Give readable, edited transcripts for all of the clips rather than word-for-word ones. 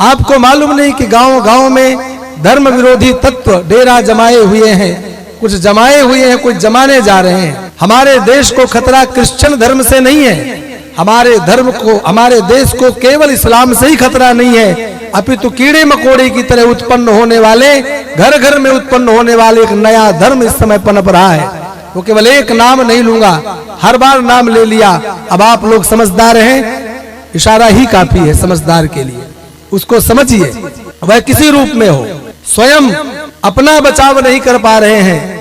आपको मालूम नहीं कि गांव गांव में धर्म विरोधी तत्व डेरा जमाए हुए हैं, कुछ जमाए हुए हैं, कुछ जमाने जा रहे हैं। हमारे देश को खतरा क्रिश्चियन धर्म से नहीं है, हमारे धर्म को, हमारे देश को केवल इस्लाम से ही खतरा नहीं है, अपितु कीड़े मकोड़े की तरह उत्पन्न होने वाले, घर घर में उत्पन्न होने वाले एक नया धर्म इस समय पनप रहा है। वो केवल एक नाम नहीं लूंगा, हर बार नाम ले लिया। अब आप लोग समझदार हैं, इशारा ही काफी है समझदार के लिए। उसको समझिए, वह किसी रूप में हो, स्वयं अपना बचाव नहीं कर पा रहे हैं।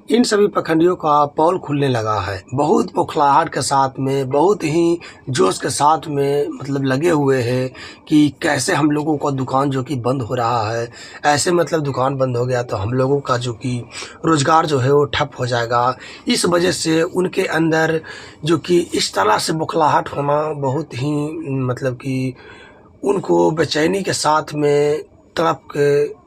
इन सभी पखंडियों का पोल खुलने लगा है। बहुत बौखलाहट के साथ में, बहुत ही जोश के साथ में मतलब लगे हुए हैं कि कैसे हम लोगों का दुकान जो कि बंद हो रहा है, ऐसे मतलब दुकान बंद हो गया तो हम लोगों का जो कि रोज़गार जो है वो ठप हो जाएगा। इस वजह से उनके अंदर जो कि इस तरह से बौखलाहट होना बहुत ही मतलब कि उनको बेचैनी के साथ में तड़प के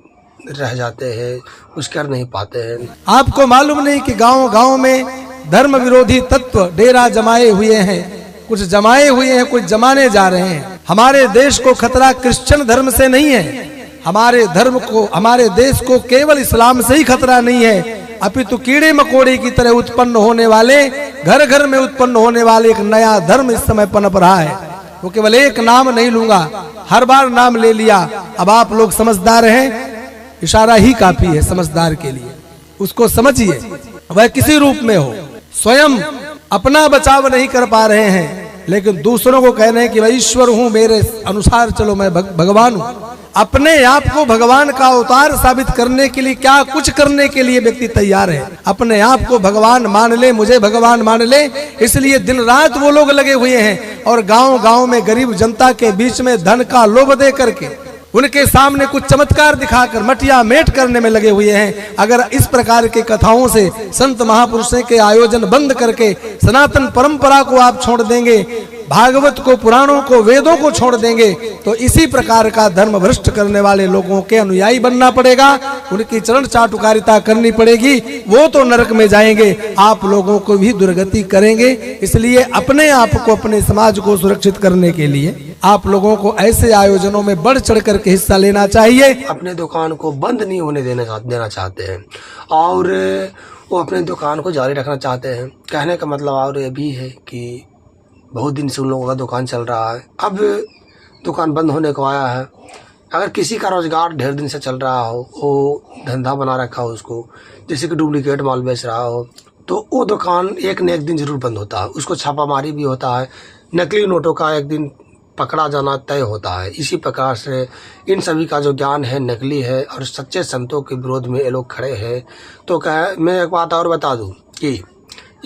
रह जाते हैं, कुछ कर नहीं पाते हैं। आपको मालूम नहीं कि गांव गांव में धर्म विरोधी तत्व डेरा जमाए हुए हैं, कुछ जमाए हुए हैं, कुछ जमाने जा रहे हैं। हमारे देश को खतरा क्रिश्चियन धर्म से नहीं है, हमारे धर्म को, हमारे देश को केवल इस्लाम से ही खतरा नहीं है, अपितु कीड़े मकोड़े की तरह उत्पन्न होने वाले, घर घर में उत्पन्न होने वाले एक नया धर्म इस समय पनप रहा है। वो केवल एक नाम नहीं लूंगा, हर बार नाम ले लिया। अब आप लोग समझदार हैं, इशारा ही काफी है समझदार के लिए। उसको समझिए, वह किसी रूप में हो, स्वयं अपना बचाव नहीं कर पा रहे हैं, लेकिन दूसरों को कह रहे हैं कि मैं ईश्वर हूं, मेरे अनुसार चलो, मैं भगवान हूं। अपने आप को भगवान का अवतार साबित करने के लिए क्या कुछ करने के लिए व्यक्ति तैयार है। अपने आप को भगवान मान ले, मुझे भगवान मान ले, इसलिए दिन रात वो लोग लगे हुए हैं और गांव गांव में गरीब जनता के बीच में धन का लोभ दे करके उनके सामने कुछ चमत्कार दिखाकर मटिया मेट करने में लगे हुए हैं। अगर इस प्रकार के कथाओं से, संत महापुरुषों के आयोजन बंद करके सनातन परंपरा को आप छोड़ देंगे, भागवत को, पुराणों को, वेदों को छोड़ देंगे, तो इसी प्रकार का धर्म भ्रष्ट करने वाले लोगों के अनुयायी बनना पड़ेगा, उनकी चरण चाटुकारिता करनी पड़ेगी। वो तो नरक में जाएंगे, आप लोगों को भी दुर्गति करेंगे। इसलिए अपने आप को, अपने समाज को सुरक्षित करने के लिए आप लोगों को ऐसे आयोजनों में बढ़ चढ़ करके हिस्सा लेना चाहिए। अपने दुकान को बंद नहीं होने देना चाहते हैं और वो अपने दुकान को जारी रखना चाहते हैं। कहने का मतलब और ये भी है कि बहुत दिन से उन लोगों का दुकान चल रहा है, अब दुकान बंद होने को आया है। अगर किसी का रोजगार ढेर दिन से चल रहा हो, वो धंधा बना रखा हो उसको, जैसे कि डुप्लीकेट माल बेच रहा हो, तो वो दुकान एक न एक दिन जरूर बंद होता है। उसको छापामारी भी होता है, नकली नोटों का एक दिन पकड़ा जाना तय होता है। इसी प्रकार से इन सभी का जो ज्ञान है नकली है और सच्चे संतों के विरोध में ये लोग खड़े हैं। तो मैं एक बात और बता दूं कि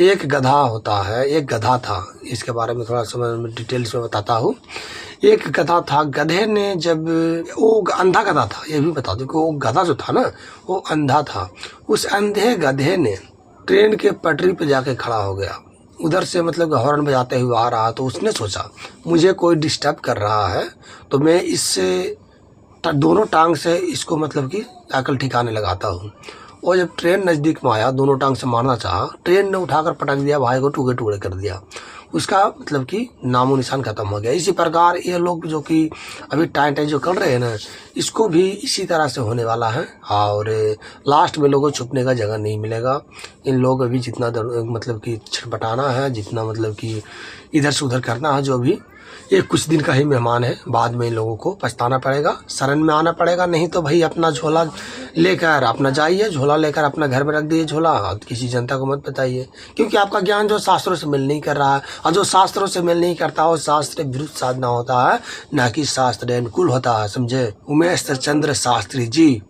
एक गधा होता है, एक गधा था, इसके बारे में थोड़ा सा मैं डिटेल्स में बताता हूँ। एक गधा था, गधे ने जब, वो अंधा गधा था, ये भी बता दूं कि वो गधा जो था ना वो अंधा था। उस अंधे गधे ने ट्रेन के पटरी पे जाके खड़ा हो गया, उधर से मतलब हॉर्न बजाते हुए आ रहा, तो उसने सोचा मुझे कोई डिस्टर्ब कर रहा है तो मैं इससे दोनों टांग से इसको मतलब कि अकल ठिकाने लगाता हूँ। और जब ट्रेन नज़दीक में आया, दोनों टांग से मारना चाहा, ट्रेन ने उठाकर पटक दिया, भाई को टुकड़े टुकड़े कर दिया। उसका मतलब कि नामो निशान खत्म हो गया। इसी प्रकार ये लोग जो कि अभी टाइम जो कर रहे हैं ना, इसको भी इसी तरह से होने वाला है और लास्ट में लोगों को छुपने का जगह नहीं मिलेगा। इन लोग अभी जितना मतलब कि छटपटाना है, जितना मतलब कि इधर से उधर करना है, जो भी ये कुछ दिन का ही मेहमान है, बाद में इन लोगों को पछताना पड़ेगा, शरण में आना पड़ेगा। नहीं तो भाई अपना झोला लेकर अपना जाइए, झोला लेकर अपना घर में रख दीजिए झोला, किसी जनता को मत बताइए, क्योंकि आपका ज्ञान जो शास्त्रों से मेल नहीं कर रहा है, और जो शास्त्रों से मेल नहीं करता हो शास्त्र विरुद्ध साधना होता है, ना कि शास्त्र अनुकूल होता है। समझे? उमेश चंद्र शास्त्री जी।